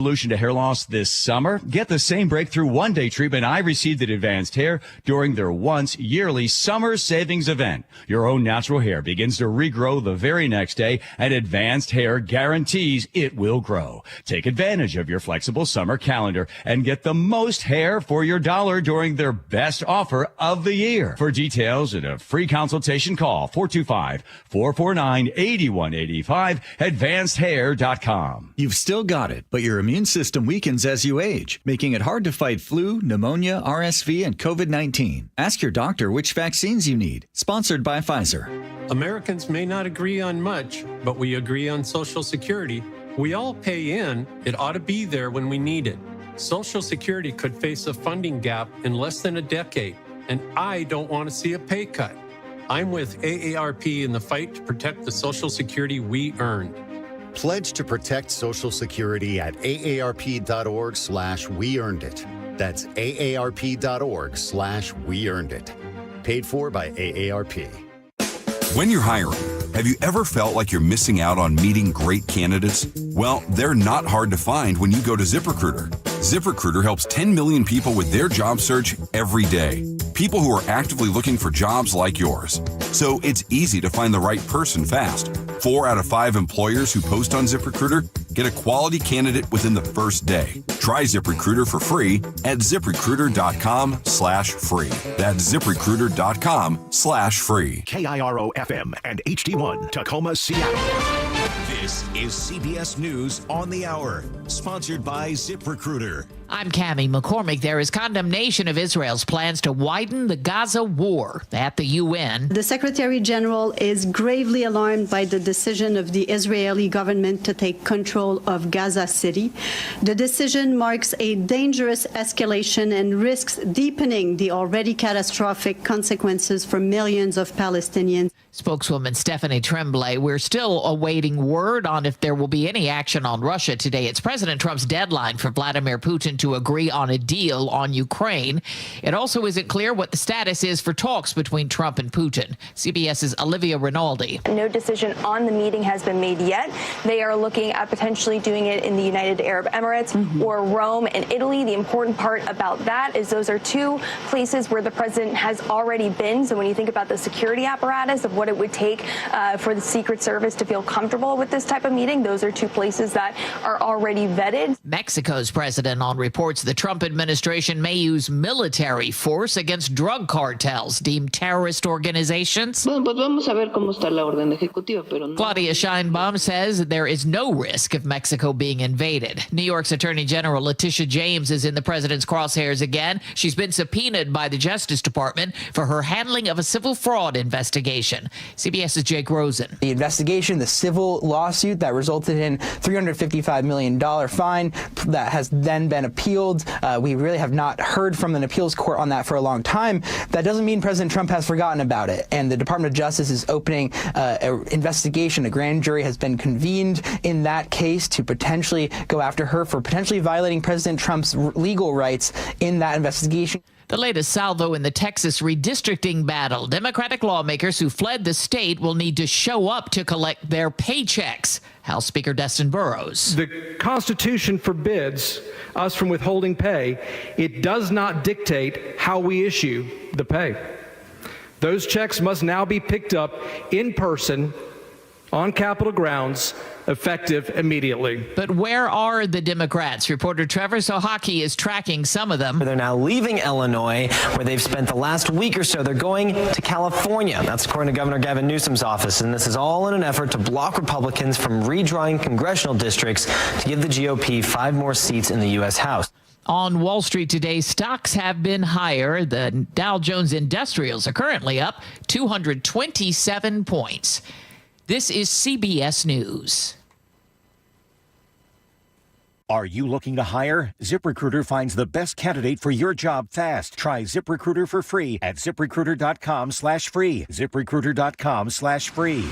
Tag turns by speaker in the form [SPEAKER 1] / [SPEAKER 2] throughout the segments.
[SPEAKER 1] Solution to hair loss this summer? Get the same breakthrough one-day treatment I received at Advanced Hair during their once yearly summer savings event. Your own natural hair begins to regrow the very next day, and Advanced Hair guarantees it will grow. Take advantage of your flexible summer calendar and get the most hair for your dollar during their best offer of the year. For details and a free consultation, call 425-449-8185, advancedhair.com.
[SPEAKER 2] You've still got it, but your immune system weakens as you age, making it hard to fight flu, pneumonia, RSV, and COVID-19. Ask your doctor which vaccines you need. Sponsored by Pfizer.
[SPEAKER 3] Americans may not agree on much, but we agree on Social Security. We all pay in. It ought to be there when we need it. Social Security could face a funding gap in less than a decade, and I don't want to see a pay cut. I'm with AARP in the fight to protect the Social Security we earned.
[SPEAKER 4] Pledge to protect Social Security at aarp.org/weearnedit. That's aarp.org/weearnedit. Paid for by AARP.
[SPEAKER 5] When you're hiring, have you ever felt like you're missing out on meeting great candidates? Well, they're not hard to find when you go to ZipRecruiter. ZipRecruiter helps 10 million people with their job search every day. People who are actively looking for jobs like yours. So it's easy to find the right person fast. 4 out of 5 employers who post on ZipRecruiter get a quality candidate within the first day. Try ZipRecruiter for free at ZipRecruiter.com/free. That's ZipRecruiter.com/free.
[SPEAKER 6] KIRO FM and HD1 Tacoma, Seattle. This is CBS News on the Hour, sponsored by ZipRecruiter.
[SPEAKER 7] I'm Cammie McCormick. There is condemnation of Israel's plans to widen the Gaza war at the UN.
[SPEAKER 8] The Secretary General is gravely alarmed by the decision of the Israeli government to take control of Gaza City. The decision marks a dangerous escalation and risks deepening the already catastrophic consequences for millions of Palestinians.
[SPEAKER 7] Spokeswoman Stephanie Tremblay, we're still awaiting word on if there will be any action on Russia today. It's President Trump's deadline for Vladimir Putin to agree on a deal on Ukraine. It also isn't clear what the status is for talks between Trump and Putin. CBS's Olivia Rinaldi.
[SPEAKER 9] No decision on the meeting has been made yet. They are looking at potentially doing it in the United Arab Emirates or Rome and Italy. The important part about that is those are two places where the president has already been. So when you think about the security apparatus of what it would take for the Secret Service to feel comfortable with this type of meeting, those are two places that are already vetted.
[SPEAKER 7] Mexico's president on reports the Trump administration may use military force against drug cartels deemed terrorist organizations. Claudia Sheinbaum says there is no risk of Mexico being invaded. New York's Attorney General Letitia James is in the president's crosshairs again. She's been subpoenaed by the Justice Department for her handling of a civil fraud investigation. CBS's Jake Rosen.
[SPEAKER 10] The investigation, the civil lawsuit that resulted in $355 million fine that has then been appealed. We really have not heard from an appeals court on that for a long time. That doesn't mean President Trump has forgotten about it. And the Department of Justice is opening an investigation. A grand jury has been convened in that case to potentially go after her for potentially violating President Trump's legal rights in that investigation.
[SPEAKER 7] The latest salvo in the Texas redistricting battle. Democratic lawmakers who fled the state will need to show up to collect their paychecks. House Speaker Destin Burrows.
[SPEAKER 11] The Constitution forbids us from withholding pay. It does not dictate how we issue the pay. Those checks must now be picked up in person on Capitol grounds, effective immediately.
[SPEAKER 7] But where are the Democrats? Reporter Trevor Sohaki is tracking some of them.
[SPEAKER 12] They're now leaving Illinois, where they've spent the last week or so. They're going to California. That's according to Governor Gavin Newsom's office. And this is all in an effort to block Republicans from redrawing congressional districts to give the GOP 5 more seats in the U.S. House.
[SPEAKER 7] On Wall Street today, stocks have been higher. The Dow Jones Industrials are currently up 227 points. This is CBS News.
[SPEAKER 6] Are you looking to hire? ZipRecruiter finds the best candidate for your job fast. Try ZipRecruiter for free at ZipRecruiter.com/free. ZipRecruiter.com/free.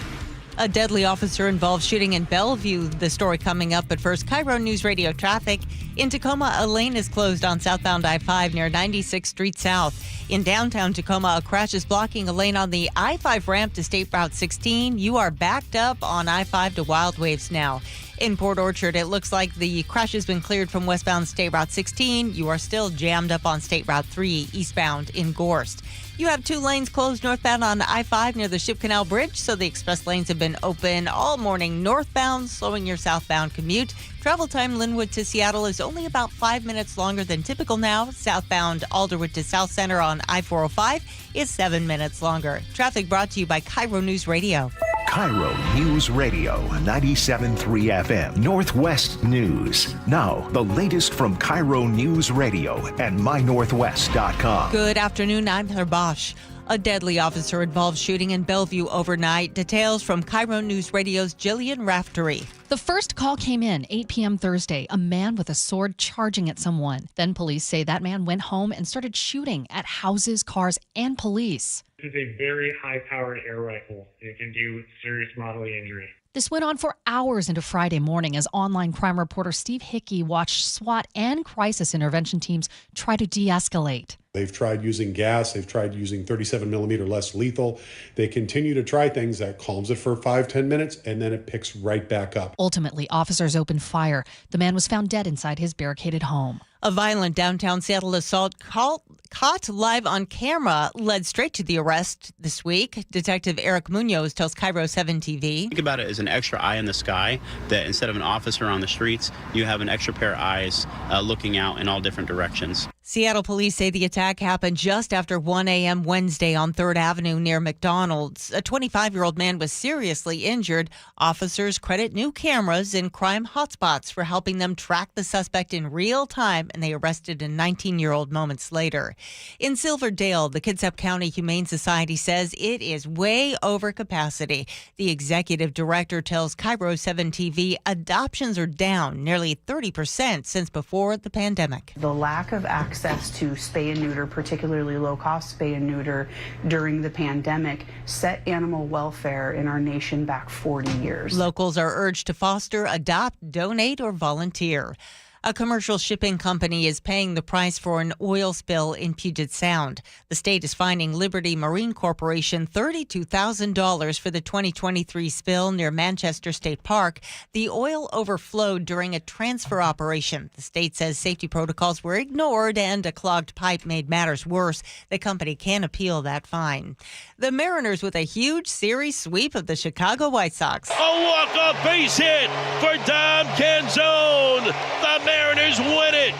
[SPEAKER 13] A deadly officer-involved shooting in Bellevue. The story coming up, but first, KIRO Newsradio traffic. In Tacoma, a lane is closed on southbound I-5 near 96th Street South. In downtown Tacoma, a crash is blocking a lane on the I-5 ramp to State Route 16. You are backed up on I-5 to Wild Waves now. In Port Orchard, it looks like the crash has been cleared from westbound State Route 16. You are still jammed up on State Route 3 eastbound in Gorst. You have 2 lanes closed northbound on I-5 near the Ship Canal Bridge, so the express lanes have been open all morning northbound, slowing your southbound commute. Travel time Linwood to Seattle is only about 5 minutes longer than typical now. Southbound Alderwood to South Center on I-405 is 7 minutes longer. Traffic brought to you by KIRO News Radio.
[SPEAKER 14] KIRO News Radio, 97.3 FM, Northwest News. Now, the latest from KIRO News Radio and mynorthwest.com.
[SPEAKER 13] Good afternoon, I'm Heather Bosch. A deadly officer-involved shooting in Bellevue overnight. Details from KIRO News Radio's Jillian Raftery.
[SPEAKER 15] The first call came in 8 p.m. Thursday, a man with a sword charging at someone. Then police say that man went home and started shooting at houses, cars, and police.
[SPEAKER 16] This is a very high-powered air rifle. It can do serious bodily injury.
[SPEAKER 15] This went on for hours into Friday morning as online crime reporter Steve Hickey watched SWAT and crisis intervention teams try to de-escalate.
[SPEAKER 17] They've tried using gas. They've tried using 37 millimeter less lethal. They continue to try things that calms it for 5-10 minutes, and then it picks right back up.
[SPEAKER 15] Ultimately, officers opened fire. The man was found dead inside his barricaded home.
[SPEAKER 13] A violent downtown Seattle assault caught live on camera led straight to the arrest this week. Detective Eric Munoz tells KIRO 7 TV.
[SPEAKER 18] Think about it as an extra eye in the sky, that instead of an officer on the streets, you have an extra pair of eyes looking out in all different directions.
[SPEAKER 13] Seattle police say the attack happened just after 1 a.m. Wednesday on 3rd Avenue near McDonald's. A 25-year-old man was seriously injured. Officers credit new cameras in crime hotspots for helping them track the suspect in real time, and they arrested a 19-year-old moments later. In Silverdale, the Kitsap County Humane Society says it is way over capacity. The executive director tells KIRO 7 TV adoptions are down nearly 30% since before the pandemic.
[SPEAKER 19] The lack of access to spay and neuter, particularly low-cost spay and neuter during the pandemic, set animal welfare in our nation back 40 years.
[SPEAKER 13] Locals are urged to foster, adopt, donate, or volunteer. A commercial shipping company is paying the price for an oil spill in Puget Sound. The state is fining Liberty Marine Corporation $32,000 for the 2023 spill near Manchester State Park. The oil overflowed during a transfer operation. The state says safety protocols were ignored and a clogged pipe made matters worse. The company can appeal that fine. The Mariners with a huge series sweep of the Chicago White Sox.
[SPEAKER 20] A walk-off base hit for Dom Canzone. The Mariners win it.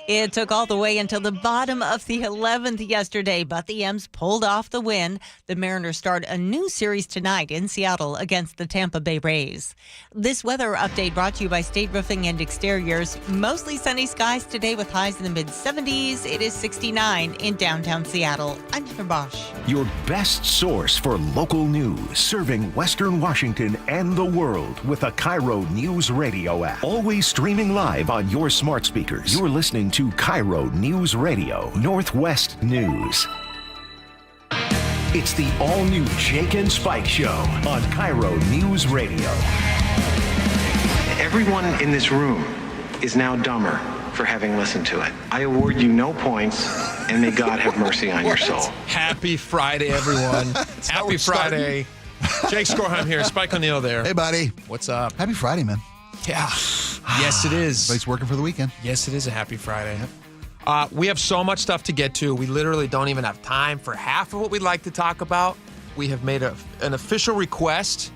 [SPEAKER 13] It took all the way until the bottom of the 11th yesterday, but the M's pulled off the win. The Mariners start a new series tonight in Seattle against the Tampa Bay Rays. This weather update brought to you by State Roofing and Exteriors. Mostly sunny skies today with highs in the mid-70s. It is 69 in downtown Seattle. I'm Heather Bosch.
[SPEAKER 14] Your best source for local news, serving Western Washington and the world with a KIRO News Radio app. Always streaming live on your smart speakers. You're listening to KIRO News Radio, Northwest News. It's the all-new Jake and Spike Show on KIRO News Radio.
[SPEAKER 21] Everyone in this room is now dumber for having listened to it. I award you no points, and may God have mercy on your soul.
[SPEAKER 22] Happy Friday, everyone. Happy Friday. Jake Skorheim here, Spike O'Neill there.
[SPEAKER 23] Hey, buddy.
[SPEAKER 22] What's up?
[SPEAKER 23] Happy Friday, man.
[SPEAKER 22] Yeah. Yes, it is.
[SPEAKER 23] Everybody's working for the weekend.
[SPEAKER 22] Yes, it is a happy Friday. We have so much stuff to get to. We literally don't even have time for half of what we'd like to talk about. We have made an official request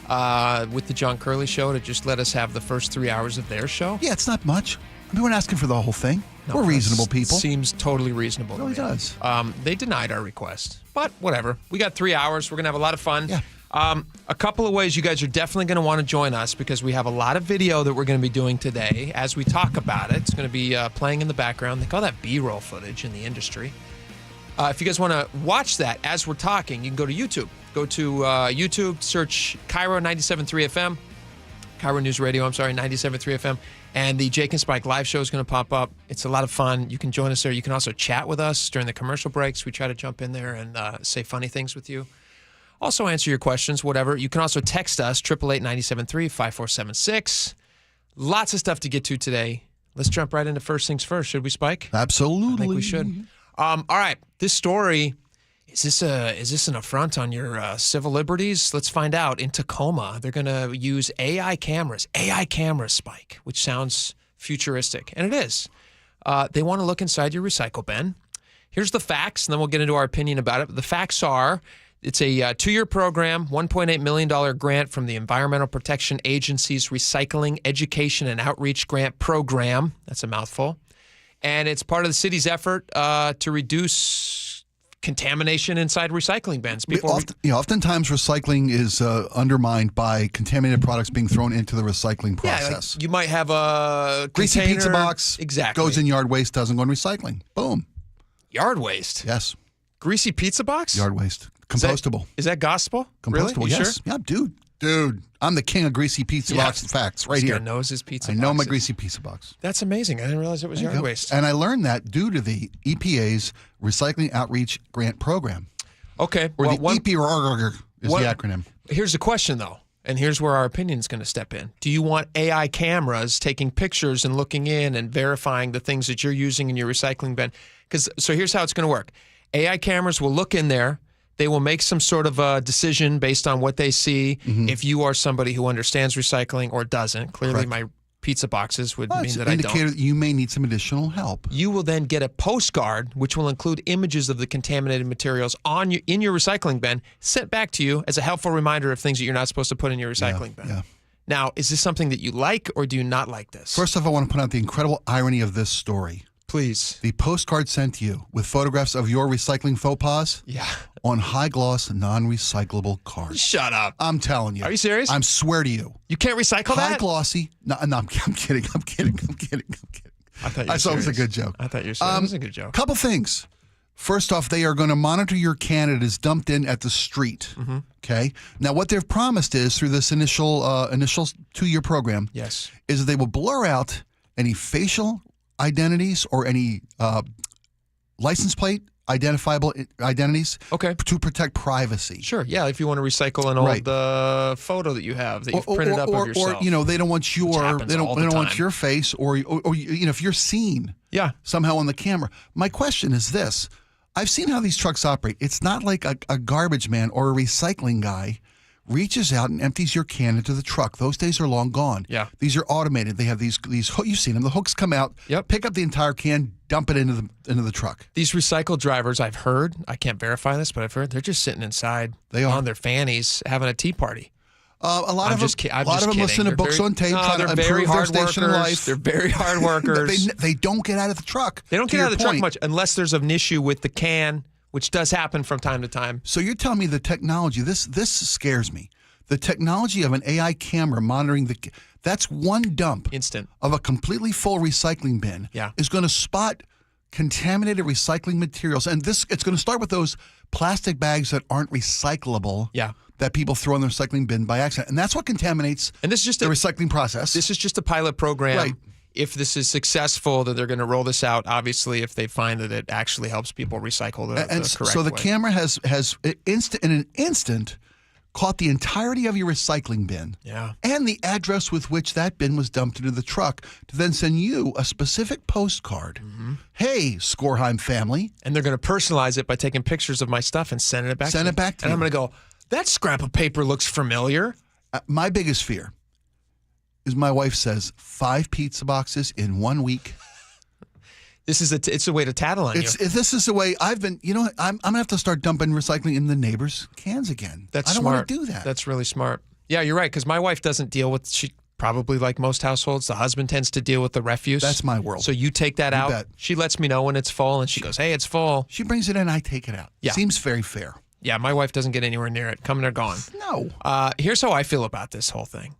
[SPEAKER 22] with the John Curley Show to just let us have the first 3 hours of their show.
[SPEAKER 23] Yeah, it's not much. I mean, we're not asking for the whole thing. No, we're reasonable people.
[SPEAKER 22] Seems totally reasonable.
[SPEAKER 23] It really does.
[SPEAKER 22] They denied our request, but whatever. We got 3 hours. We're going to have a lot of fun.
[SPEAKER 23] Yeah.
[SPEAKER 22] A couple of ways you guys are definitely going to want to join us because we have a lot of video that we're going to be doing today as we talk about it. It's going to be playing in the background. They call that B-roll footage in the industry. If you guys want to watch that as we're talking, you can go to YouTube. Go to YouTube, search KIRO 97.3 FM, KIRO News Radio, 97.3 FM, and the Jake and Spike live show is going to pop up. It's a lot of fun. You can join us there. You can also chat with us during the commercial breaks. We try to jump in there and say funny things with you. Also answer your questions, whatever. You can also text us, 888-973-5476. Lots of stuff to get to today. Let's jump right into first things first. Should we, Spike?
[SPEAKER 23] Absolutely.
[SPEAKER 22] I think we should. All right. This story Is this an affront on your civil liberties? Let's find out. In Tacoma, they're going to use AI cameras, Spike, which sounds futuristic, and it is. They want to look inside your recycle bin. Here's the facts, and then we'll get into our opinion about it. The facts are, it's a 2-year program, $1.8 million grant from the Environmental Protection Agency's Recycling Education and Outreach Grant Program. That's a mouthful. And it's part of the city's effort to reduce contamination inside recycling bins.
[SPEAKER 23] Oftentimes recycling is undermined by contaminated products being thrown into the recycling process.
[SPEAKER 22] Like you might have a
[SPEAKER 23] greasy
[SPEAKER 22] container,
[SPEAKER 23] pizza box.
[SPEAKER 22] Exactly.
[SPEAKER 23] Goes in yard waste, doesn't go in recycling. Boom.
[SPEAKER 22] Yard waste?
[SPEAKER 23] Yes.
[SPEAKER 22] Greasy pizza box?
[SPEAKER 23] Yard waste. Compostable.
[SPEAKER 22] Is that gospel?
[SPEAKER 23] Compostable,
[SPEAKER 22] really? You
[SPEAKER 23] yes.
[SPEAKER 22] Sure?
[SPEAKER 23] Yeah, dude, I'm the king of greasy pizza box facts right here.
[SPEAKER 22] This guy knows his pizza
[SPEAKER 23] I know my greasy pizza box.
[SPEAKER 22] That's amazing. I didn't realize it was yard waste.
[SPEAKER 23] And I learned that due to the EPA's Recycling Outreach Grant Program.
[SPEAKER 22] Okay.
[SPEAKER 23] Or the EPR is the acronym.
[SPEAKER 22] Here's the question, though, and here's where our opinion is going to step in. Do you want AI cameras taking pictures and looking in and verifying the things that you're using in your recycling bin? So here's how it's going to work. AI cameras will look in there. They will make some sort of a decision based on what they see. If you are somebody who understands recycling or doesn't, clearly my pizza boxes would mean that I don't.
[SPEAKER 23] Indicator that you may need some additional help.
[SPEAKER 22] You will then get a postcard, which will include images of the contaminated materials in your recycling bin, sent back to you as a helpful reminder of things that you're not supposed to put in your recycling bin.
[SPEAKER 23] Yeah.
[SPEAKER 22] Now, is this something that you like, or do you not like this?
[SPEAKER 23] First off, I want to point out the incredible irony of this story.
[SPEAKER 22] Please.
[SPEAKER 23] The postcard sent to you with photographs of your recycling faux pas on high-gloss, non-recyclable cards.
[SPEAKER 22] Shut up.
[SPEAKER 23] I'm telling you.
[SPEAKER 22] Are you serious?
[SPEAKER 23] I swear to you.
[SPEAKER 22] You can't recycle that?
[SPEAKER 23] High-glossy. No, I'm kidding. I'm kidding.
[SPEAKER 22] I thought
[SPEAKER 23] it was a good joke.
[SPEAKER 22] I thought you were serious. It was a good joke.
[SPEAKER 23] Couple things. First off, they are going to monitor your can as dumped in at the street. Okay. Now, what they've promised is through this initial 2-year program, is that they will blur out any facial identities or any license plate identifiable identities to protect privacy.
[SPEAKER 22] Sure, yeah, if you want to recycle an old photo that you have that you've printed up of yourself.
[SPEAKER 23] Or they don't want your face or if you're seen somehow on the camera. My question is this. I've seen how these trucks operate. It's not like a garbage man or a recycling guy reaches out and empties your can into the truck. Those days are long gone.
[SPEAKER 22] Yeah.
[SPEAKER 23] These are automated. They have these you've seen them. The hooks come out, pick up the entire can, dump it into the truck.
[SPEAKER 22] These recycle drivers, I've heard, I can't verify this, but I've heard they're just sitting inside on their fannies having a tea party.
[SPEAKER 23] A lot of them listen to books on tape trying to improve their station in life.
[SPEAKER 22] They're very hard workers.
[SPEAKER 23] They don't get out of the truck.
[SPEAKER 22] They don't get out of the truck much unless there's an issue with the can, which does happen from time to time.
[SPEAKER 23] So you're telling me the technology, this scares me. The technology of an AI camera monitoring that's one dump of a completely full recycling bin is going to spot contaminated recycling materials. And it's going to start with those plastic bags that aren't recyclable that people throw in the recycling bin by accident. And that's what contaminates the recycling process.
[SPEAKER 22] This is just a pilot program.
[SPEAKER 23] Right.
[SPEAKER 22] If this is successful, that they're going to roll this out, obviously, if they find that it actually helps people recycle the correct way.
[SPEAKER 23] So the camera has in an instant caught the entirety of your recycling bin and the address with which that bin was dumped into the truck to then send you a specific postcard. Hey, Skorheim family.
[SPEAKER 22] And they're going to personalize it by taking pictures of my stuff and sending it back to you.
[SPEAKER 23] And
[SPEAKER 22] I'm going to go, that scrap of paper looks familiar.
[SPEAKER 23] My biggest fear is my wife says 5 pizza boxes in 1 week.
[SPEAKER 22] It's a way to tattle on you.
[SPEAKER 23] This is the way I've been. You know, I'm going to have to start dumping recycling in the neighbors' cans again. I don't want to do that.
[SPEAKER 22] That's really smart. Yeah, you're right, because my wife doesn't deal with, she probably like most households, the husband tends to deal with the refuse.
[SPEAKER 23] That's my world.
[SPEAKER 22] So you take that out. Bet. She lets me know when it's full, and she goes, hey, it's full.
[SPEAKER 23] She brings it in, I take it out. Yeah. Seems very fair.
[SPEAKER 22] Yeah, my wife doesn't get anywhere near it. Coming or gone.
[SPEAKER 23] No.
[SPEAKER 22] Here's how I feel about this whole thing.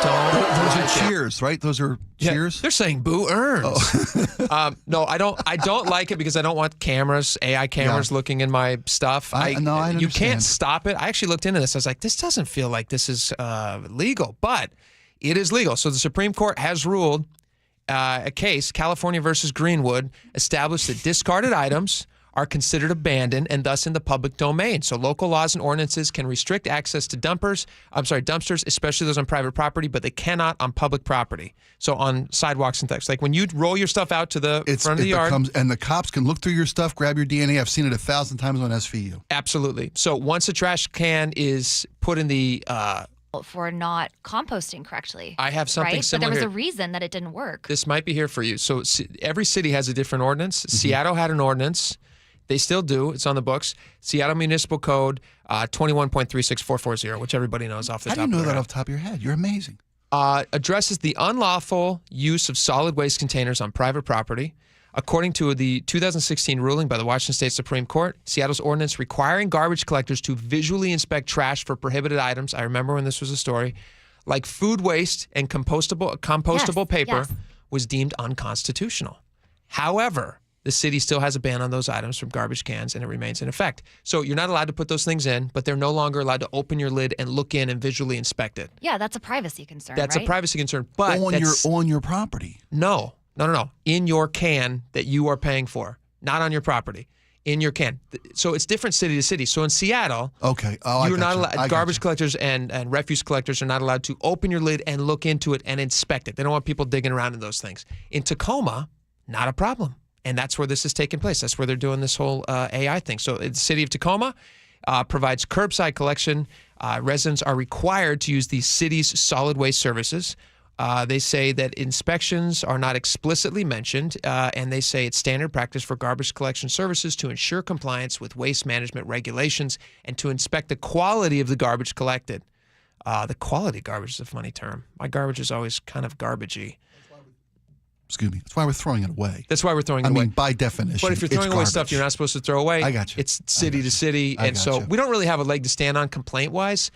[SPEAKER 23] Those are cheers, right? Those are cheers.
[SPEAKER 22] They're saying boo earns. No, I don't like it because I don't want AI cameras looking in my stuff.
[SPEAKER 23] I understand.
[SPEAKER 22] You can't stop it. I actually looked into this. I was like, this doesn't feel like this is legal, but it is legal. So the Supreme Court has ruled a case, California versus Greenwood, established that discarded items are considered abandoned and thus in the public domain. So local laws and ordinances can restrict access to dumpsters, especially those on private property, but they cannot on public property. So on sidewalks and things. Like when you roll your stuff out to the front of the yard.
[SPEAKER 23] And the cops can look through your stuff, grab your DNA. I've seen it 1,000 times on SVU.
[SPEAKER 22] Absolutely. So once a trash can is put in the...
[SPEAKER 1] for not composting correctly.
[SPEAKER 22] I have something
[SPEAKER 1] right?
[SPEAKER 22] similar
[SPEAKER 1] But there was
[SPEAKER 22] here.
[SPEAKER 1] a reason that it didn't work.
[SPEAKER 22] This might be here for you. So every city has a different ordinance. Seattle had an ordinance. They still do. It's on the books. Seattle Municipal Code 21.36440, which everybody knows off the top of their head.
[SPEAKER 23] How do you know that off the top of your head? You're amazing.
[SPEAKER 22] Addresses the unlawful use of solid waste containers on private property. According to the 2016 ruling by the Washington State Supreme Court, Seattle's ordinance requiring garbage collectors to visually inspect trash for prohibited items, I remember when this was a story, like food waste and compostable paper, was deemed unconstitutional. However, the city still has a ban on those items from garbage cans, and it remains in effect. So you're not allowed to put those things in, but they're no longer allowed to open your lid and look in and visually inspect it.
[SPEAKER 1] Yeah, that's a privacy concern,
[SPEAKER 22] That's
[SPEAKER 1] right?
[SPEAKER 22] a privacy concern. But
[SPEAKER 23] on your property.
[SPEAKER 22] No. In your can that you are paying for, not on your property. In your can. So it's different city to city. So in Seattle, you're not allowed. Garbage collectors and refuse collectors are not allowed to open your lid and look into it and inspect it. They don't want people digging around in those things. In Tacoma, not a problem. And that's where this is taking place. That's where they're doing this whole AI thing. So the city of Tacoma provides curbside collection. Residents are required to use the city's solid waste services. They say that inspections are not explicitly mentioned, and they say it's standard practice for garbage collection services to ensure compliance with waste management regulations and to inspect the quality of the garbage collected. The quality of garbage is a funny term. My garbage is always kind of garbagey.
[SPEAKER 23] Excuse me. That's why we're throwing it away.
[SPEAKER 22] That's why we're throwing it away.
[SPEAKER 23] I mean, by definition,
[SPEAKER 22] but if you're throwing away stuff you're not supposed to throw away,
[SPEAKER 23] I got you.
[SPEAKER 22] It's city to city, and so we don't really have a leg to stand on complaint-wise.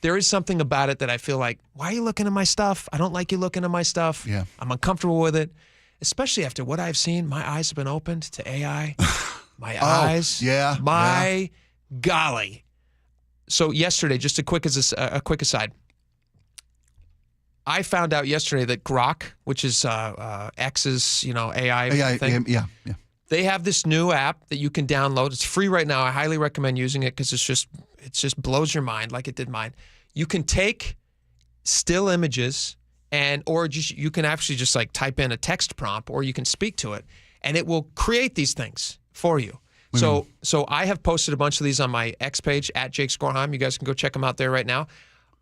[SPEAKER 22] There is something about it that I feel like, why are you looking at my stuff? I don't like you looking at my stuff.
[SPEAKER 23] Yeah.
[SPEAKER 22] I'm uncomfortable with it, especially after what I've seen. My eyes have been opened to AI. My eyes.
[SPEAKER 23] Yeah.
[SPEAKER 22] My golly. So yesterday, just a quick aside, I found out yesterday that Grok, which is X's AI thing.
[SPEAKER 23] Yeah.
[SPEAKER 22] They have this new app that you can download. It's free right now. I highly recommend using it because it just blows your mind like it did mine. You can take still images you can actually just like type in a text prompt or you can speak to it and it will create these things for you. So I have posted a bunch of these on my X page at Jake Skorheim. You guys can go check them out there right now.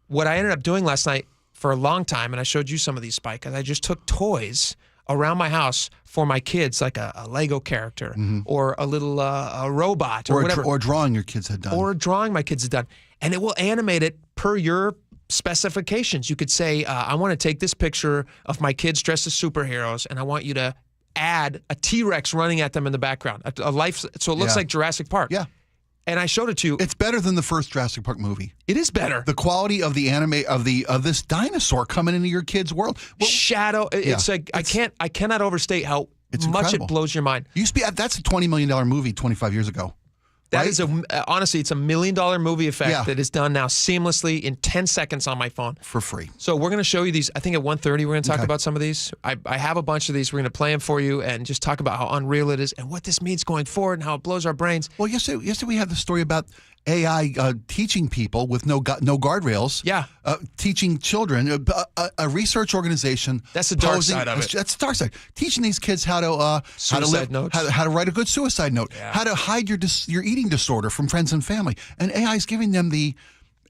[SPEAKER 22] What I ended up doing last night for a long time, and I showed you some of these, Spike, I just took toys around my house for my kids, like a Lego character or a little a robot or whatever.
[SPEAKER 23] Or drawing your kids had done.
[SPEAKER 22] Or drawing my kids had done. And it will animate it per your specifications. You could say, I want to take this picture of my kids dressed as superheroes, and I want you to add a T-Rex running at them in the background. So it looks like Jurassic Park.
[SPEAKER 23] Yeah.
[SPEAKER 22] And I showed it to you.
[SPEAKER 23] It's better than the first Jurassic Park movie.
[SPEAKER 22] It is better.
[SPEAKER 23] The quality of the anime of this dinosaur coming into your kid's world.
[SPEAKER 22] It's like I cannot overstate how much it blows your mind.
[SPEAKER 23] That's a $20 million movie 25 years ago.
[SPEAKER 22] That is honestly, it's $1 million movie effect that is done now seamlessly in 10 seconds on my phone.
[SPEAKER 23] For free.
[SPEAKER 22] So we're going to show you these. I think at 1:30 we're going to talk about some of these. I have a bunch of these. We're going to play them for you and just talk about how unreal it is and what this means going forward and how it blows our brains.
[SPEAKER 23] Well, yesterday we had the story about AI teaching people with no guardrails.
[SPEAKER 22] Yeah.
[SPEAKER 23] Teaching children, a research organization.
[SPEAKER 22] That's the dark side of it.
[SPEAKER 23] That's the dark side. Teaching these kids how to how to write a good suicide note, how to hide your eating disorder from friends and family, and AI is giving them the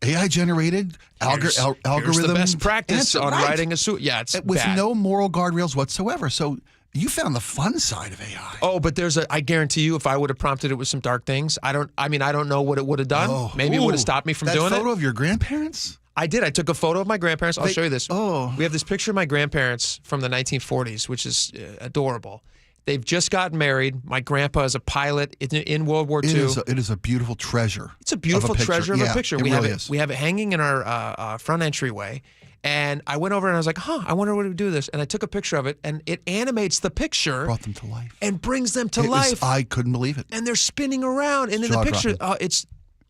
[SPEAKER 23] AI-generated algorithm.
[SPEAKER 22] Here's the best practice on writing a suicide. Yeah, it's
[SPEAKER 23] with
[SPEAKER 22] bad.
[SPEAKER 23] no moral guardrails whatsoever. So. You found the fun side of AI.
[SPEAKER 22] Oh, but I guarantee you, if I would have prompted it with some dark things, I don't know what it would have done. Maybe it would have stopped me from doing it.
[SPEAKER 23] That photo of your grandparents?
[SPEAKER 22] I did. I took a photo of my grandparents. I'll show you this. We have this picture of my grandparents from the 1940s, which is adorable. They've just gotten married. My grandpa is a pilot in World War II.
[SPEAKER 23] It is a beautiful treasure.
[SPEAKER 22] It's a beautiful treasure of a picture.
[SPEAKER 23] We
[SPEAKER 22] have it hanging in our front entryway. And I went over and I was like, I wonder what to do with this. And I took a picture of it, and it animates the picture.
[SPEAKER 23] Brought them to life.
[SPEAKER 22] And brings them to life.
[SPEAKER 23] I couldn't believe it.
[SPEAKER 22] And they're spinning around. And in the picture, it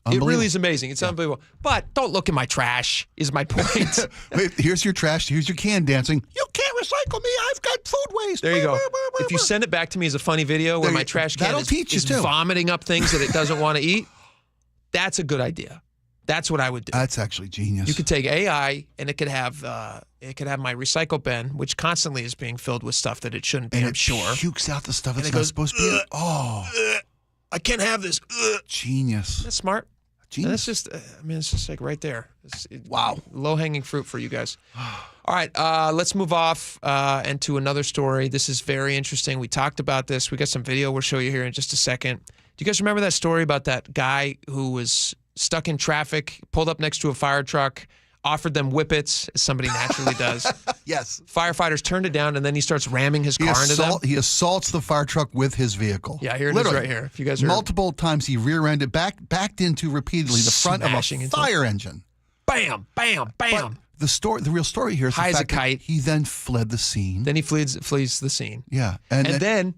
[SPEAKER 22] really is amazing. It's unbelievable. But don't look in my trash, is my point.
[SPEAKER 23] Here's your trash. Here's your can dancing. You can't recycle me. I've got food waste.
[SPEAKER 22] There you go. If you send it back to me as a funny video where my trash can is vomiting up things that it doesn't want to eat, that's a good idea. That's what I would do.
[SPEAKER 23] That's actually genius.
[SPEAKER 22] You could take AI and it could have my recycle bin, which constantly is being filled with stuff that it shouldn't be.
[SPEAKER 23] And
[SPEAKER 22] I'm sure.
[SPEAKER 23] Pukes out the stuff that's not supposed to be.
[SPEAKER 22] I can't have this.
[SPEAKER 23] Genius.
[SPEAKER 22] That's smart.
[SPEAKER 23] Genius.
[SPEAKER 22] That's just, it's just like right there.
[SPEAKER 23] Wow.
[SPEAKER 22] Low-hanging fruit for you guys. All right, let's move off and to another story. This is very interesting. We talked about this. We got some video we'll show you here in just a second. Do you guys remember that story about that guy who was stuck in traffic, pulled up next to a fire truck, offered them whippets, as somebody naturally does?
[SPEAKER 23] Yes.
[SPEAKER 22] Firefighters turned it down, and then he starts ramming his car into them.
[SPEAKER 23] He assaults the fire truck with his vehicle.
[SPEAKER 22] Yeah, here it is right here. If you guys are
[SPEAKER 23] multiple times, he rear-ended, backed into repeatedly the front of a fire engine.
[SPEAKER 22] Bam, bam, bam.
[SPEAKER 23] But the real story here is
[SPEAKER 22] high as a kite.
[SPEAKER 23] He then fled the scene.
[SPEAKER 22] Then he flees the scene.
[SPEAKER 23] Yeah,
[SPEAKER 22] and then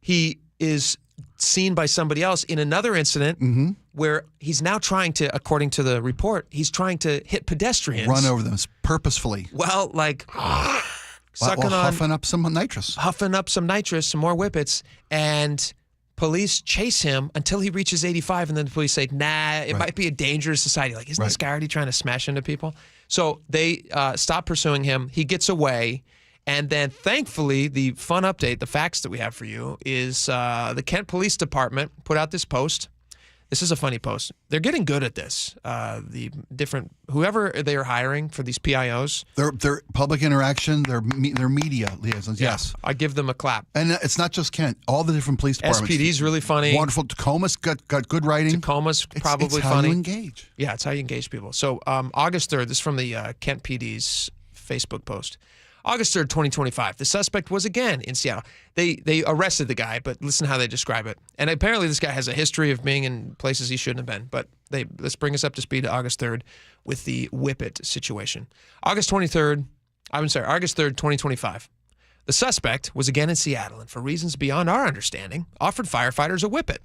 [SPEAKER 22] he is seen by somebody else in another incident where he's now trying to, according to the report, he's trying to hit pedestrians.
[SPEAKER 23] Run over them purposefully.
[SPEAKER 22] Well, like
[SPEAKER 23] huffing up some nitrous.
[SPEAKER 22] Huffing up some nitrous, some more whippets, and police chase him until he reaches 85, and then the police say, nah, it might be a dangerous society. Like, isn't this guy already trying to smash into people? So they stop pursuing him. He gets away. And then, thankfully, the fun update, the facts that we have for you, is the Kent Police Department put out this post. This is a funny post. They're getting good at this. Whoever they are hiring for these PIOs.
[SPEAKER 23] Their public interaction, their media liaisons, yes.
[SPEAKER 22] I give them a clap.
[SPEAKER 23] And it's not just Kent. All the different police departments.
[SPEAKER 22] SPD's really funny.
[SPEAKER 23] Wonderful. Tacoma's got good writing.
[SPEAKER 22] Tacoma's probably
[SPEAKER 23] it's
[SPEAKER 22] funny.
[SPEAKER 23] How you engage.
[SPEAKER 22] Yeah, it's how you engage people. So August 3rd, this is from the Kent PD's Facebook post. August 3rd, 2025, the suspect was again in Seattle. They arrested the guy, but listen how they describe it. And apparently this guy has a history of being in places he shouldn't have been. But let's bring us up to speed to August 3rd with the whippet situation. August 3rd, 2025. The suspect was again in Seattle and for reasons beyond our understanding, offered firefighters a whippet.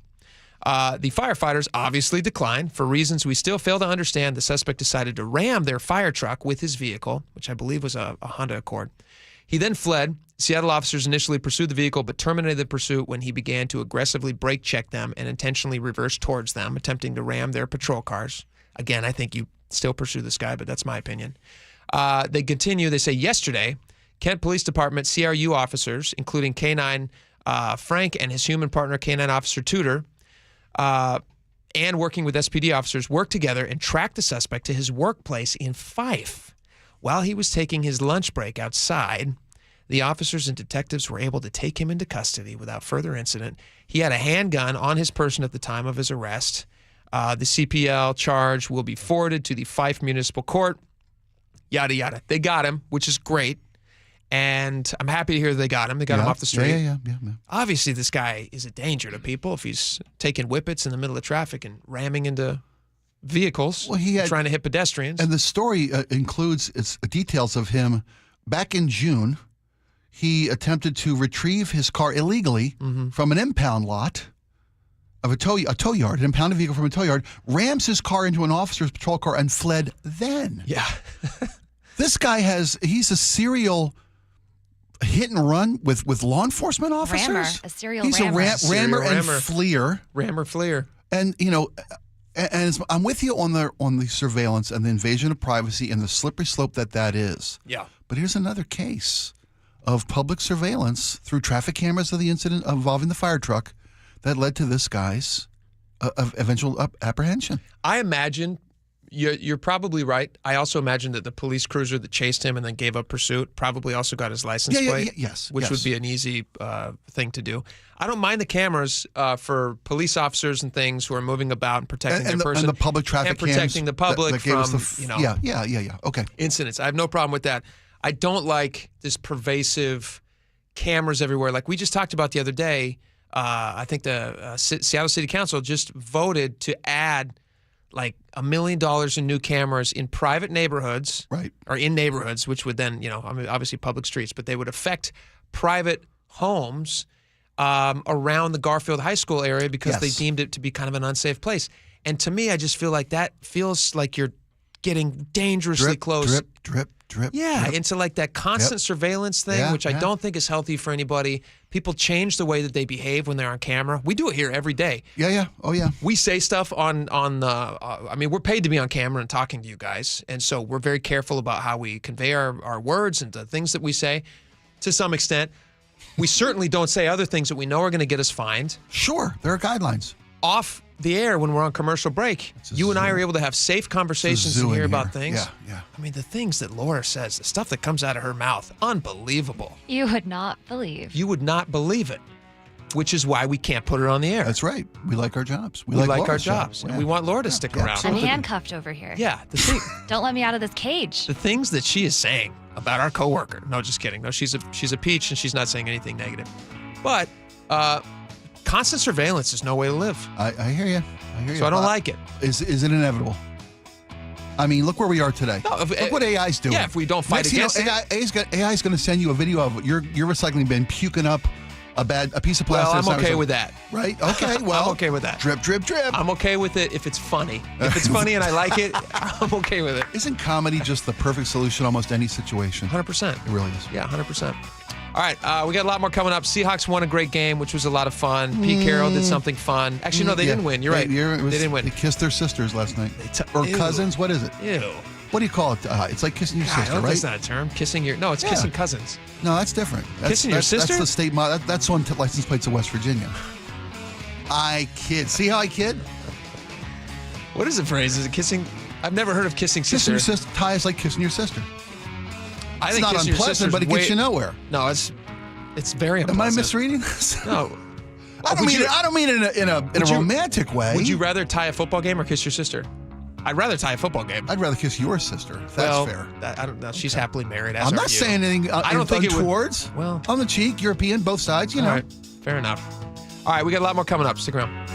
[SPEAKER 22] The firefighters obviously declined. For reasons we still fail to understand, the suspect decided to ram their fire truck with his vehicle, which I believe was a Honda Accord. He then fled. Seattle officers initially pursued the vehicle, but terminated the pursuit when he began to aggressively brake check them and intentionally reverse towards them, attempting to ram their patrol cars. Again, I think you still pursue this guy, but that's my opinion. They continue. They say yesterday, Kent Police Department CRU officers, including K9 Frank and his human partner, K9 Officer Tudor, and working with SPD officers, worked together and tracked the suspect to his workplace in Fife. While he was taking his lunch break outside, the officers and detectives were able to take him into custody without further incident. He had a handgun on his person at the time of his arrest. The CPL charge will be forwarded to the Fife Municipal Court. Yada, yada. They got him, which is great. And I'm happy to hear they got him. They got him off the street.
[SPEAKER 23] Yeah.
[SPEAKER 22] Obviously, this guy is a danger to people if he's taking whippets in the middle of traffic and ramming into vehicles, trying to hit pedestrians.
[SPEAKER 23] And the story includes details of him. Back in June, he attempted to retrieve his car illegally from an impound lot of a tow yard, an impounded vehicle from a tow yard, rams his car into an officer's patrol car and fled then.
[SPEAKER 22] Yeah.
[SPEAKER 23] This guy he's a serial hit and run with law enforcement officers.
[SPEAKER 1] Rammer, a serial
[SPEAKER 23] He's
[SPEAKER 1] rammer.
[SPEAKER 23] a rammer and fleer.
[SPEAKER 22] Rammer, fleer.
[SPEAKER 23] And, I'm with you on the surveillance and the invasion of privacy and the slippery slope that is.
[SPEAKER 22] Yeah.
[SPEAKER 23] But here's another case of public surveillance through traffic cameras of the incident involving the fire truck that led to this guy's eventual apprehension.
[SPEAKER 22] I imagine you're probably right. I also imagine that the police cruiser that chased him and then gave up pursuit probably also got his license plate.
[SPEAKER 23] Yes.
[SPEAKER 22] Which would be an easy thing to do. I don't mind the cameras for police officers and things who are moving about and protecting their person.
[SPEAKER 23] And the public traffic
[SPEAKER 22] and protecting the public from
[SPEAKER 23] Okay.
[SPEAKER 22] incidents. I have no problem with that. I don't like this pervasive cameras everywhere. Like we just talked about the other day, I think the Seattle City Council just voted to add like $1 million in new cameras in private neighborhoods,
[SPEAKER 23] right?
[SPEAKER 22] Or in neighborhoods, which would then, obviously public streets, but they would affect private homes around the Garfield High School area because they deemed it to be kind of an unsafe place. And to me, I just feel like that feels like you're getting dangerously close.
[SPEAKER 23] Drip.
[SPEAKER 22] Yeah, into like that constant surveillance thing, which I don't think is healthy for anybody. People change the way that they behave when they're on camera. We do it here every day.
[SPEAKER 23] Yeah. Oh, yeah.
[SPEAKER 22] We say stuff on the, I mean, we're paid to be on camera and talking to you guys. And so we're very careful about how we convey our words and the things that we say to some extent. We certainly don't say other things that we know are going to get us fined.
[SPEAKER 23] Sure, there are guidelines.
[SPEAKER 22] Off the air when we're on commercial break, you and I are able to have safe conversations and hear about things.
[SPEAKER 23] Yeah.
[SPEAKER 22] I mean, the things that Laura says, the stuff that comes out of her mouth, unbelievable.
[SPEAKER 1] You would not believe.
[SPEAKER 22] You would not believe it, which is why we can't put her on the air.
[SPEAKER 23] That's right. We like our jobs.
[SPEAKER 22] We like our jobs. And we want Laura to stick around.
[SPEAKER 1] I'm handcuffed over here.
[SPEAKER 22] Yeah.
[SPEAKER 1] Don't let me out of this cage.
[SPEAKER 22] The things that she is saying about our coworker. No, just kidding. No, she's a peach and she's not saying anything negative. But constant surveillance is no way to live.
[SPEAKER 23] I hear you.
[SPEAKER 22] So I don't like it.
[SPEAKER 23] Is it inevitable? I mean, look where we are today.
[SPEAKER 22] No,
[SPEAKER 23] look what AI's doing.
[SPEAKER 22] Yeah, if we don't fight against it.
[SPEAKER 23] AI's going to send you a video of your recycling bin puking up a piece of plastic.
[SPEAKER 22] Well, I'm okay with that.
[SPEAKER 23] Right? Okay, well.
[SPEAKER 22] I'm okay with that.
[SPEAKER 23] Drip.
[SPEAKER 22] I'm okay with it if it's funny. If it's funny and I like it, I'm okay with it.
[SPEAKER 23] Isn't comedy just the perfect solution to almost any situation?
[SPEAKER 22] 100%.
[SPEAKER 23] It really is.
[SPEAKER 22] Yeah, 100%. All right, we got a lot more coming up. Seahawks won a great game, which was a lot of fun. Pete Carroll did something fun. Actually, no, they didn't win. You're right. They didn't win.
[SPEAKER 23] They kissed their sisters last night. Or cousins. What is it?
[SPEAKER 22] Ew.
[SPEAKER 23] What do you call it? It's like kissing your sister, right?
[SPEAKER 22] That's not a term. Kissing your... No, it's kissing cousins.
[SPEAKER 23] No, that's different.
[SPEAKER 22] Kissing your sister?
[SPEAKER 23] That's the state... That's on license plates of West Virginia. I kid. See how I kid?
[SPEAKER 22] What is the phrase? Is it kissing... I've never heard of kissing sister.
[SPEAKER 23] Kissing your sister. Ty is like kissing your sister.
[SPEAKER 22] I
[SPEAKER 23] It's
[SPEAKER 22] think
[SPEAKER 23] not unpleasant, but it gets you nowhere.
[SPEAKER 22] No, it's very unpleasant.
[SPEAKER 23] Am I misreading this?
[SPEAKER 22] No.
[SPEAKER 23] I don't mean it in a romantic way.
[SPEAKER 22] Would you rather tie a football game or kiss your sister? I'd rather tie a football game.
[SPEAKER 23] I'd rather kiss your sister. If that's fair.
[SPEAKER 22] I don't know. She's happily married.
[SPEAKER 23] I'm not saying anything.
[SPEAKER 22] I don't think
[SPEAKER 23] towards.
[SPEAKER 22] Well,
[SPEAKER 23] on the cheek, European, both sides. You know.
[SPEAKER 22] All right. Fair enough. All right, we got a lot more coming up. Stick around.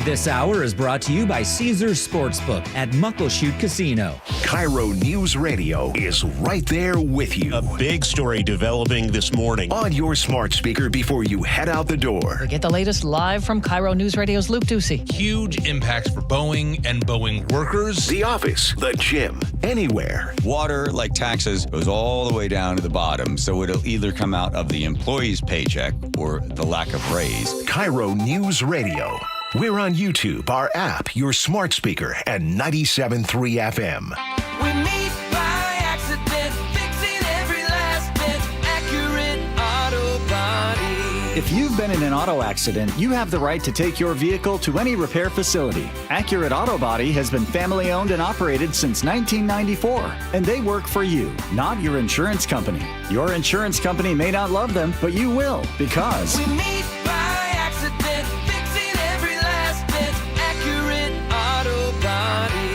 [SPEAKER 2] This hour is brought to you by Caesars Sportsbook at Muckleshoot Casino.
[SPEAKER 14] KIRO News Radio is right there with you.
[SPEAKER 20] A big story developing this morning
[SPEAKER 14] on your smart speaker before you head out the door.
[SPEAKER 3] Get the latest live from KIRO News Radio's Luke Ducey.
[SPEAKER 4] Huge impacts for Boeing and Boeing workers.
[SPEAKER 14] The office, the gym, anywhere.
[SPEAKER 24] Water, like taxes, goes all the way down to the bottom, so it'll either come out of the employee's paycheck or the lack of raise.
[SPEAKER 14] KIRO News Radio. We're on YouTube, our app, your smart speaker, and 97.3 FM.
[SPEAKER 25] We meet by accident, fixing every last bit, Accurate Auto Body.
[SPEAKER 26] If you've been in an auto accident, you have the right to take your vehicle to any repair facility. Accurate Auto Body has been family owned and operated since 1994, and they work for you, not your insurance company. Your insurance company may not love them, but you will, because
[SPEAKER 25] we meet by accident, fixing every last bit, Accurate Auto Body.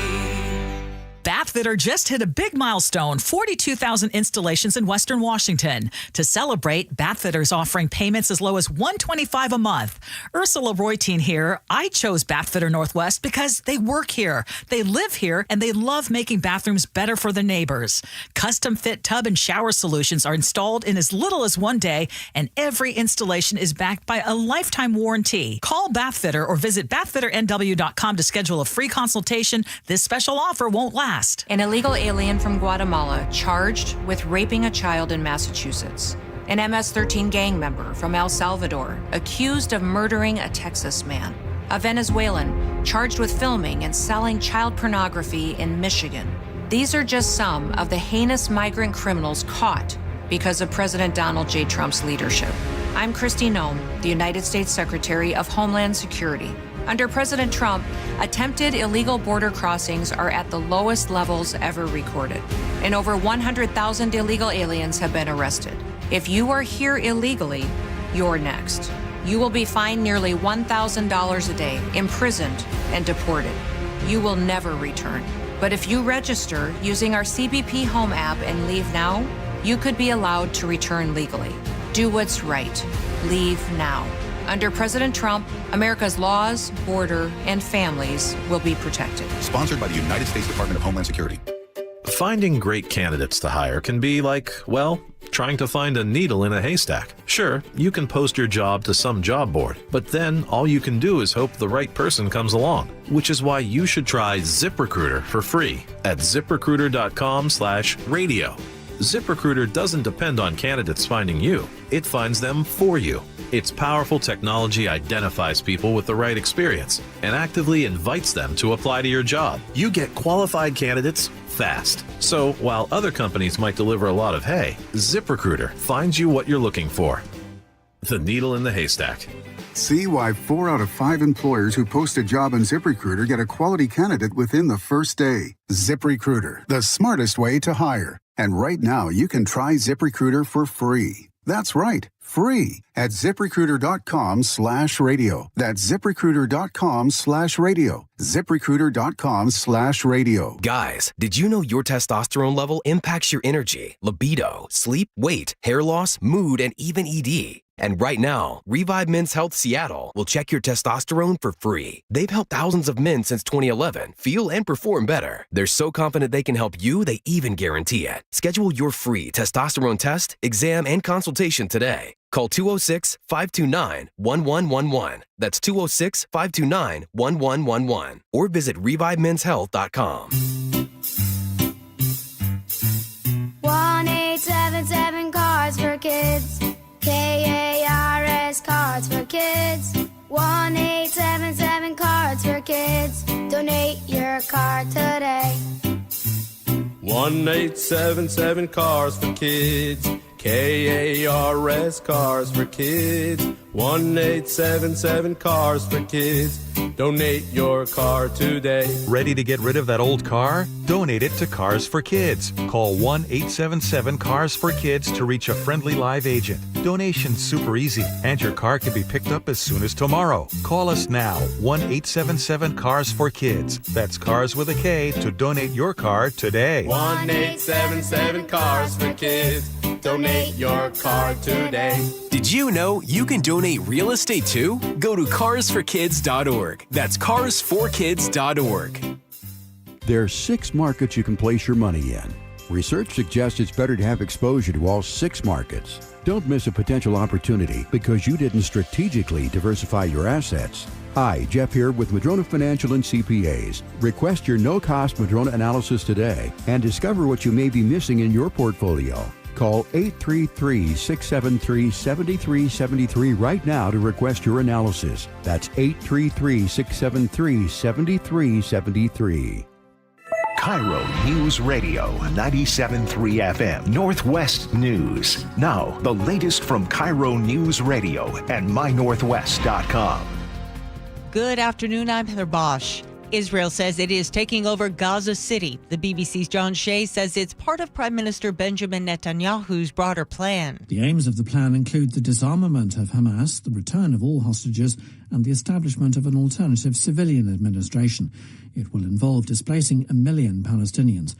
[SPEAKER 27] Bathfitter just hit a big milestone, 42,000 installations in Western Washington. To celebrate, Bathfitter's offering payments as low as $125 a month. Ursula Royteen here. I chose Bathfitter Northwest because they work here, they live here, and they love making bathrooms better for their neighbors. Custom fit tub and shower solutions are installed in as little as 1 day, and every installation is backed by a lifetime warranty. Call Bathfitter or visit bathfitternw.com to schedule a free consultation. This special offer won't last.
[SPEAKER 28] An illegal alien from Guatemala charged with raping a child in Massachusetts. An MS-13 gang member from El Salvador accused of murdering a Texas man. A Venezuelan charged with filming and selling child pornography in Michigan. These are just some of the heinous migrant criminals caught because of President Donald J. Trump's leadership. I'm Kristi Noem, the United States Secretary of Homeland Security. Under President Trump, attempted illegal border crossings are at the lowest levels ever recorded, and over 100,000 illegal aliens have been arrested. If you are here illegally, you're next. You will be fined nearly $1,000 a day, imprisoned, and deported. You will never return. But if you register using our CBP Home app and leave now, you could be allowed to return legally. Do what's right. Leave now. Under President Trump, America's laws, border, and families will be protected.
[SPEAKER 29] Sponsored by the United States Department of Homeland Security.
[SPEAKER 30] Finding great candidates to hire can be like, well,
[SPEAKER 5] Trying to find a needle in a haystack? Sure, you can post your job to some job board, but then all you can do is hope the right person comes along, which is why you should try ZipRecruiter for free at ZipRecruiter.com/radio. ZipRecruiter doesn't depend on candidates finding you. It finds them for you. Its powerful technology identifies people with the right experience and actively invites them to apply to your job. You get qualified candidates fast. So while other companies might deliver a lot of hay, ZipRecruiter finds you what you're looking for. The needle in the haystack.
[SPEAKER 6] See why 4 out of 5 employers who post a job on ZipRecruiter get a quality candidate within the first day. ZipRecruiter, the smartest way to hire. And right now, you can try ZipRecruiter for free. That's right, free at ZipRecruiter.com/radio. That's ZipRecruiter.com/radio. ZipRecruiter.com/radio.
[SPEAKER 7] Guys, did you know your testosterone level impacts your energy, libido, sleep, weight, hair loss, mood, and even ED? And right now, Revive Men's Health Seattle will check your testosterone for free. They've helped thousands of men since 2011 feel and perform better. They're so confident they can help you, they even guarantee it. Schedule your free testosterone test, exam, and consultation today. Call 206-529-1111. That's 206-529-1111. Or visit ReviveMen'sHealth.com.
[SPEAKER 8] 1-877 Cards for Kids. KARS Cards for Kids. 1-877 Cards for Kids. Donate your card today.
[SPEAKER 9] 1-877 Cars for Kids. KARS Cars for Kids. 1-877 Cars for Kids. Donate your car today.
[SPEAKER 10] Ready to get rid of that old car? Donate it to Cars for Kids. Call 1-877-CARS-FOR-KIDS to reach a friendly live agent. Donation's super easy, and your car can be picked up as soon as tomorrow. Call us now, 1-877-CARS-FOR-KIDS. That's Cars with a K to donate your car today.
[SPEAKER 9] 1-877 Cars for Kids. Donate your car today.
[SPEAKER 7] Did you know you can donate real estate too? Go to carsforkids.org. That's carsforkids.org.
[SPEAKER 11] There are 6 markets you can place your money in. Research suggests it's better to have exposure to all 6 markets. Don't miss a potential opportunity because you didn't strategically diversify your assets. Hi, Jeff here with Madrona Financial and CPAs. Request your no-cost Madrona analysis today and discover what you may be missing in your portfolio. Call 833-673-7373 right now to request your analysis. That's 833-673-7373.
[SPEAKER 14] KIRO News Radio 97.3 FM Northwest News. Now, the latest from KIRO News Radio and mynorthwest.com.
[SPEAKER 13] Good afternoon, I'm Heather Bosch. Israel says it is taking over Gaza City. The BBC's John Shea says it's part of Prime Minister Benjamin Netanyahu's broader plan.
[SPEAKER 12] The aims of the plan include the disarmament of Hamas, the return of all hostages, and the establishment of an alternative civilian administration. It will involve displacing 1 million Palestinians.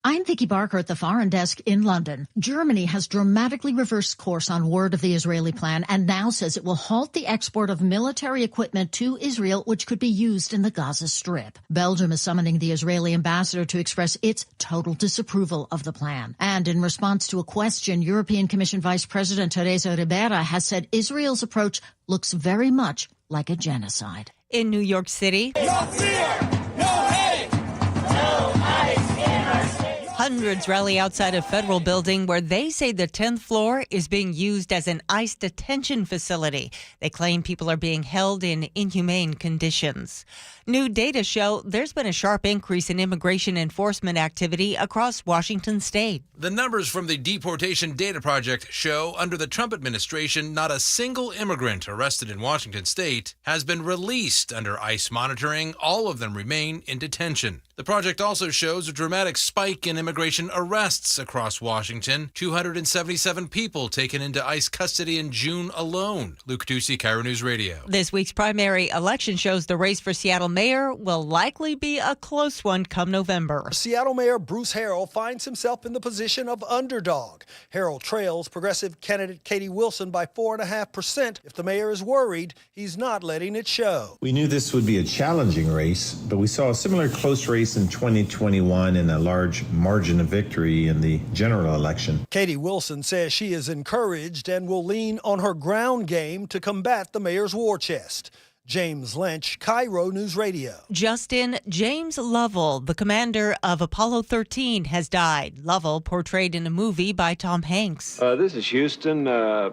[SPEAKER 29] I'm Vicky Barker at the Foreign Desk in London. Germany has dramatically reversed course on word of the Israeli plan and now says it will halt the export of military equipment to Israel, which could be used in the Gaza Strip. Belgium is summoning the Israeli ambassador to express its total disapproval of the plan. And in response to a question, European Commission Vice President Teresa Ribera has said Israel's approach looks very much like a genocide.
[SPEAKER 13] In New York City,
[SPEAKER 11] No fear, no hate, no ICE in our state.
[SPEAKER 13] hundreds rally outside a federal building where they say the 10th floor is being used as an ICE detention facility. They claim people are being held in inhumane conditions. New data show there's been a sharp increase in immigration enforcement activity across Washington state.
[SPEAKER 4] The numbers from the Deportation Data Project show under the Trump administration, not a single immigrant arrested in Washington state has been released under ICE monitoring. All of them remain in detention. The project also shows a dramatic spike in immigration arrests across Washington. 277 people taken into ICE custody in June alone. Luke Ducey, KIRO News Radio.
[SPEAKER 13] This week's primary election shows the race for Seattle mayor will likely be a close one come November.
[SPEAKER 30] Seattle Mayor Bruce Harrell finds himself in the position of underdog. Harrell trails progressive candidate Katie Wilson by 4.5%. If the mayor is worried, he's not letting it show.
[SPEAKER 31] We knew this would be a challenging race, but we saw a similar close race in 2021 and a large margin
[SPEAKER 1] margin of victory in the general election.
[SPEAKER 30] Katie Wilson says she is encouraged and will lean on her ground game to combat the mayor's war chest. James Lynch, KIRO News Radio.
[SPEAKER 13] Justin, James Lovell, the commander of Apollo 13, has died. Lovell, portrayed in a movie by Tom Hanks.
[SPEAKER 2] This is Houston.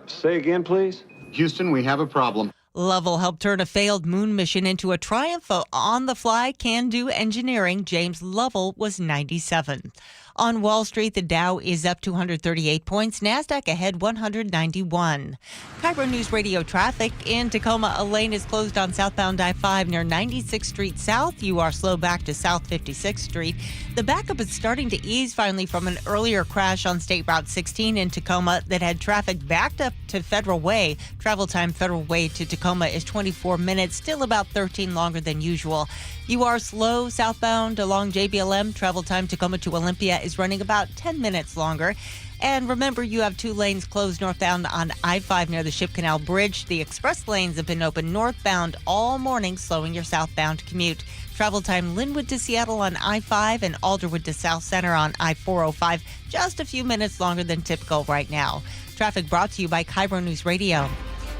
[SPEAKER 2] Say again, please.
[SPEAKER 15] Houston, we have a problem.
[SPEAKER 13] Lovell helped turn a failed moon mission into a triumph of on-the-fly, can-do engineering. James Lovell was 97. On Wall Street, the Dow is up 238 points. NASDAQ ahead 191. KIRO News Radio traffic in Tacoma. A lane is closed on southbound I-5 near 96th Street South. You are slow back to South 56th Street. The backup is starting to ease finally from an earlier crash on State Route 16 in Tacoma that had traffic backed up to Federal Way. Travel time Federal Way to Tacoma is 24 minutes, still about 13 longer than usual. You are slow southbound along JBLM. Travel time Tacoma to Olympia is running about 10 minutes longer. And remember, you have 2 lanes closed northbound on I-5 near the Ship Canal Bridge. The express lanes have been open northbound all morning, slowing your southbound commute. Travel time Linwood to Seattle on I-5 and Alderwood to South Center on I-405, just a few minutes longer than typical right now. Traffic brought to you by KIRO News Radio.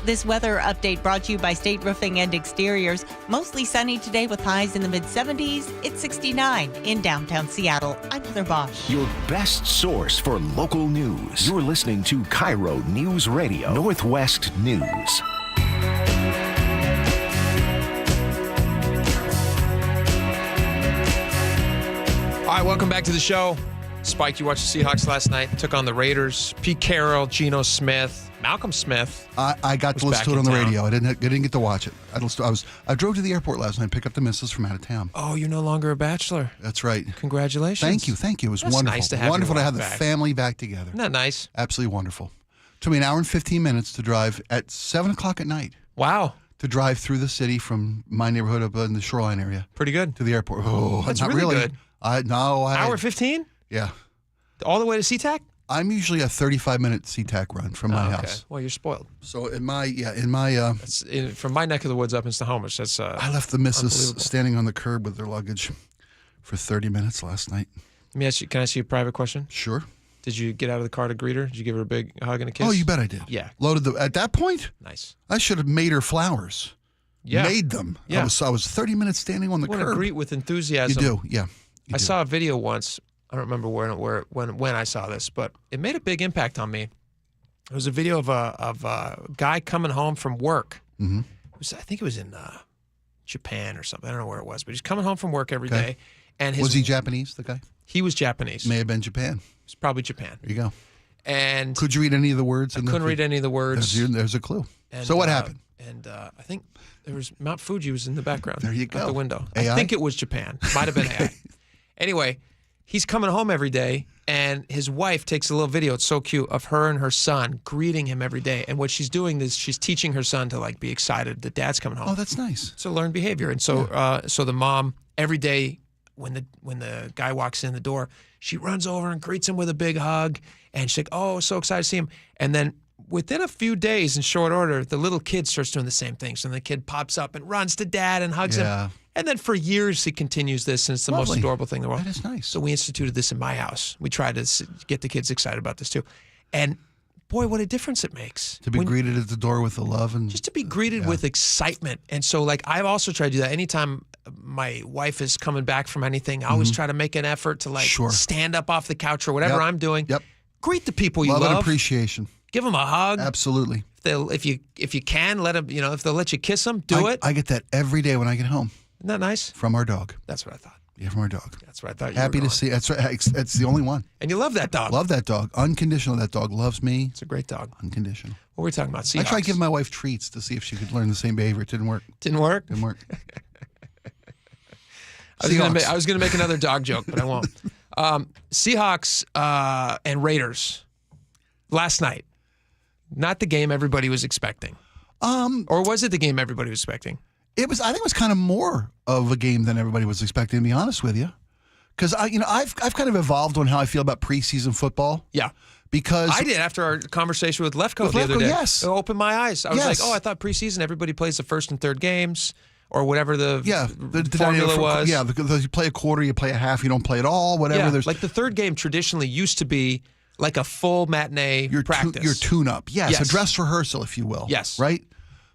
[SPEAKER 13] This weather update brought to you by State Roofing and Exteriors. Mostly sunny today with highs in the mid-70s. It's 69 in downtown Seattle. I'm Heather Bosch.
[SPEAKER 14] Your best source for local news. You're listening to KIRO News Radio, Northwest News.
[SPEAKER 16] All right, welcome back to the show. Spike, you watched the Seahawks last night. Took on the Raiders. Pete Carroll, Geno Smith, Malcolm Smith.
[SPEAKER 17] I got to listen to it on the radio. I didn't get to watch it. I drove to the airport last night and picked up the missus from out of town.
[SPEAKER 16] Oh, you're no longer a bachelor.
[SPEAKER 17] That's right.
[SPEAKER 16] Congratulations.
[SPEAKER 17] Thank you. It was
[SPEAKER 16] That's
[SPEAKER 17] wonderful.
[SPEAKER 16] Nice to have
[SPEAKER 17] wonderful to have
[SPEAKER 16] back.
[SPEAKER 17] the family back together.
[SPEAKER 16] Isn't that nice?
[SPEAKER 17] Absolutely wonderful. Took me an hour and 15 minutes to drive at 7 o'clock at night.
[SPEAKER 16] Wow.
[SPEAKER 17] To drive through the city from my neighborhood up in the shoreline area.
[SPEAKER 16] Pretty good.
[SPEAKER 17] To the airport. Oh,
[SPEAKER 16] that's
[SPEAKER 17] not
[SPEAKER 16] really
[SPEAKER 17] good.
[SPEAKER 16] Hour 15?
[SPEAKER 17] Yeah.
[SPEAKER 16] All the way to SeaTac?
[SPEAKER 17] I'm usually a 35-minute SeaTac run from my house.
[SPEAKER 16] Well, you're spoiled.
[SPEAKER 17] So from my
[SPEAKER 16] neck of the woods up in Snohomish, that's
[SPEAKER 17] I left the missus standing on the curb with their luggage for 30 minutes last night.
[SPEAKER 16] Let me ask you, can I ask you a private question?
[SPEAKER 17] Sure.
[SPEAKER 16] Did you get out of the car to greet her? Did you give her a big hug and a kiss?
[SPEAKER 17] Oh, you bet I did.
[SPEAKER 16] Yeah.
[SPEAKER 17] At that point?
[SPEAKER 16] Nice.
[SPEAKER 17] I should have made her flowers.
[SPEAKER 16] Yeah.
[SPEAKER 17] Made them.
[SPEAKER 16] Yeah.
[SPEAKER 17] I was 30 minutes standing on the
[SPEAKER 16] curb.
[SPEAKER 17] curb.
[SPEAKER 16] Want to greet with enthusiasm.
[SPEAKER 17] You do, yeah.
[SPEAKER 16] I saw a video once. I don't remember when I saw this, but it made a big impact on me. It was a video of a guy coming home from work.
[SPEAKER 17] Mm-hmm.
[SPEAKER 16] I think it was in Japan or something. I don't know where it was, but he's coming home from work every day. And
[SPEAKER 17] was he Japanese, the guy?
[SPEAKER 16] He was Japanese.
[SPEAKER 17] May have been Japan.
[SPEAKER 16] It's probably Japan.
[SPEAKER 17] There you go.
[SPEAKER 16] And
[SPEAKER 17] could you read any of the words?
[SPEAKER 16] I couldn't read any of the words.
[SPEAKER 17] There's a clue.
[SPEAKER 16] And,
[SPEAKER 17] so what happened?
[SPEAKER 16] And I think there was Mount Fuji was in the background.
[SPEAKER 17] There you go.
[SPEAKER 16] Out the window.
[SPEAKER 17] AI?
[SPEAKER 16] I think it was Japan. Might have been AI. Anyway, he's coming home every day, and his wife takes a little video. It's so cute of her and her son greeting him every day. And what she's doing is she's teaching her son to be excited that dad's coming home.
[SPEAKER 17] Oh, that's nice.
[SPEAKER 16] So learn behavior. And so so the mom every day when the guy walks in the door, she runs over and greets him with a big hug, and she's like, "Oh, so excited to see him." And then within a few days, in short order, the little kid starts doing the same thing. So the kid pops up and runs to dad and hugs him. And then for years, he continues this, and it's the most adorable thing in the world.
[SPEAKER 17] That is nice.
[SPEAKER 16] So we instituted this in my house. We tried to get the kids excited about this too. And boy, what a difference it makes.
[SPEAKER 17] To be greeted at the door with the love and
[SPEAKER 16] just to be greeted with excitement. And so I've also tried to do that. Anytime my wife is coming back from anything, I always try to make an effort to stand up off the couch or whatever I'm doing.
[SPEAKER 17] Yep.
[SPEAKER 16] Greet the people you love.
[SPEAKER 17] Love and appreciation.
[SPEAKER 16] Give them a hug.
[SPEAKER 17] Absolutely.
[SPEAKER 16] If you can, let them, if they'll let you kiss them, do it.
[SPEAKER 17] I get that every day when I get home.
[SPEAKER 16] Isn't that nice?
[SPEAKER 17] From our dog.
[SPEAKER 16] That's what I thought.
[SPEAKER 17] Yeah, from our dog.
[SPEAKER 16] That's what I thought.
[SPEAKER 17] Happy to see. That's right. That's the only one.
[SPEAKER 16] And you love that dog.
[SPEAKER 17] Love that dog. Unconditional. That dog loves me.
[SPEAKER 16] It's a great dog.
[SPEAKER 17] Unconditional.
[SPEAKER 16] What were we talking about? Seahawks.
[SPEAKER 17] I tried giving my wife treats to see if she could learn the same behavior. It didn't work.
[SPEAKER 16] Didn't work?
[SPEAKER 17] Didn't work.
[SPEAKER 16] I was going to make another dog joke, but I won't. Seahawks and Raiders last night. Not the game everybody was expecting. Or was it the game everybody was expecting?
[SPEAKER 17] I think it was kind of more of a game than everybody was expecting, to be honest with you. Because I've kind of evolved on how I feel about preseason football.
[SPEAKER 16] Yeah.
[SPEAKER 17] Because
[SPEAKER 16] I did after our conversation with Lefko the other day.
[SPEAKER 17] Yes.
[SPEAKER 16] It opened my eyes. I was
[SPEAKER 17] Yes.
[SPEAKER 16] like, I thought preseason everybody plays the first and third games. or whatever the formula was.
[SPEAKER 17] Yeah, you play a quarter, you play a half, you don't play at all, whatever.
[SPEAKER 16] Yeah, like the third game traditionally used to be like a full matinee practice.
[SPEAKER 17] Your tune-up. Yes, a dress rehearsal, if you will.
[SPEAKER 16] Yes.
[SPEAKER 17] Right?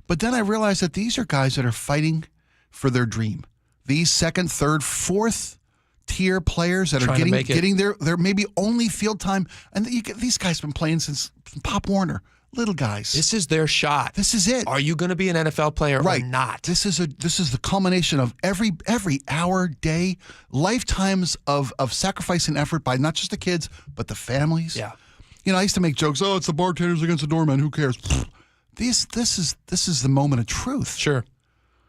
[SPEAKER 17] But then I realized that these are guys that are fighting for their dream. These second, third, fourth tier players that are getting their maybe only field time. And these guys have been playing since Pop Warner. Little guys.
[SPEAKER 16] This is their shot.
[SPEAKER 17] This is it.
[SPEAKER 16] Are you going to be an NFL player or not?
[SPEAKER 17] This is the culmination of every hour, day, lifetimes of sacrifice and effort by not just the kids, but the families.
[SPEAKER 16] Yeah.
[SPEAKER 17] I used to make jokes, it's the bartenders against the doorman, who cares? This is the moment of truth.
[SPEAKER 16] Sure.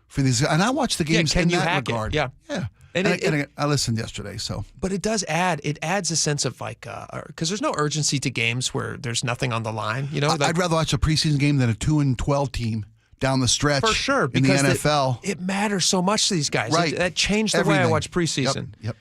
[SPEAKER 17] For these, and I watch the games in that regard.
[SPEAKER 16] Yeah.
[SPEAKER 17] Yeah. And I listened yesterday, so.
[SPEAKER 16] But it adds a sense of because there's no urgency to games where there's nothing on the line.
[SPEAKER 17] I'd rather watch a preseason game than a 2-12 team down the stretch.
[SPEAKER 16] For sure,
[SPEAKER 17] in the NFL.
[SPEAKER 16] It matters so much to these guys.
[SPEAKER 17] Right.
[SPEAKER 16] That changed the way I watch preseason.
[SPEAKER 17] Yep.